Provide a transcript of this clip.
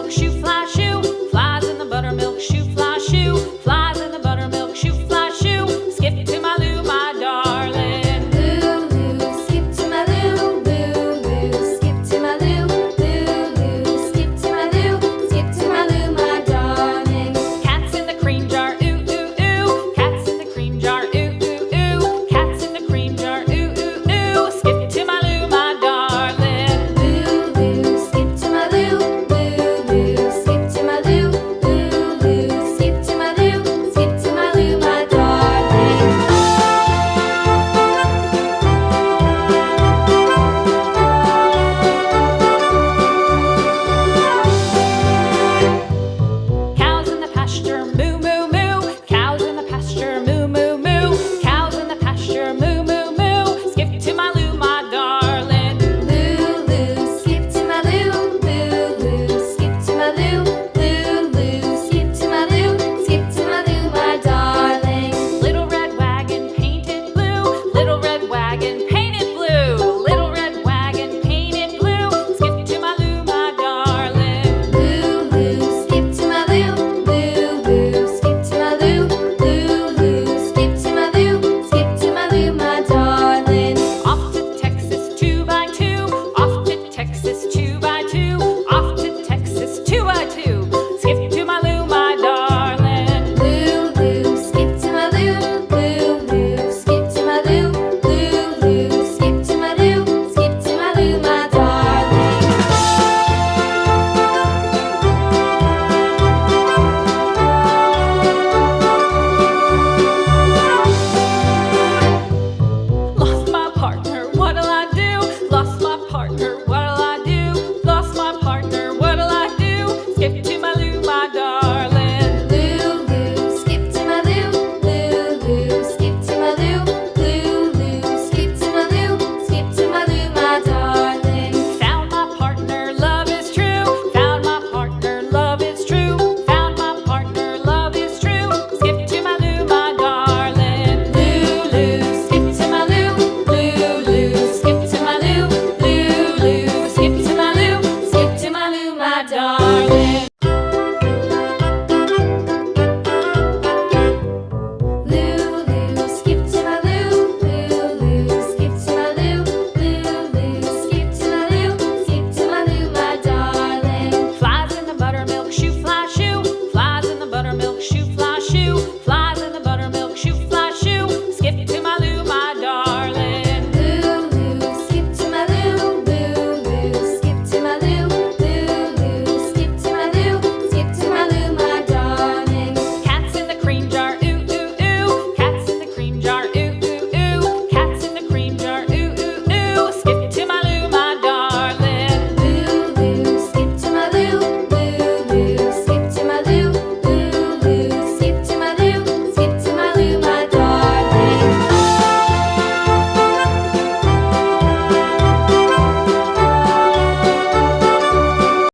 buttermilk shoe, fly shoe. Flies in the buttermilk shoe, fly shoe. Flies in the buttermilk shoe, fly shoe. Skip to my Lou, my darling. Lou, skip to my Lou, Lou, skip to my Lou, Lou, skip to my Lou, skip to my Lou, my darling. Cats in the cream jar, ooh, ooh, ooh. Cats in the cream jar, ooh, ooh, ooh. Cats in the cream jar, ooh, ooh, ooh. Skip to my Lou, my darling. Lou, skip to my Lou, Lou, skip to my Lou, Lou, skip to my Lou, skip to my Lou, my darling. Cows in the pasture, moo, moo, moo. Cows in the pasture, moo, moo, moo. Cows in the pasture, moo, moo, moo. Skip to my Lou, my darling. Lou, skip to my Lou, Lou, skip to my Lou, Lou, skip to my Lou, skip to my Lou, my darling. Little red wagon painted blue. Little red wagon painted blue. Little red wagon painted blue. Skip to my Lou, my darling. Lou, skip to my Lou, Lou, skip to my Lou, Lou, skip to my Lou, skip to my Lou, my darling. Off to Texas 2x2. Off to Texas 2x2. Off to Texas 2x2. Skip to my Lou, my darling. Lou, skip to my Lou, Lou, skip to my Lou, Lou, skip to my Lou, skip to my Lou, my darling. Lost my partner, what'll I do? Lost my partner, what'll I do? Lost my partner, what'll I do? Skip to my Lou, my darling. Lou, skip to my Lou, Lou, skip to my Lou, Lou, skip to my Lou, skip to my Lou, my darling. Found my partner, love is true. Found my partner, love is true. Found my partner, love is true. Skip to my Lou, my darling. Lou, skip to my Lou, Lou, skip to my Lou, Lou, skip to my Lou, skip to my Lou, my darling.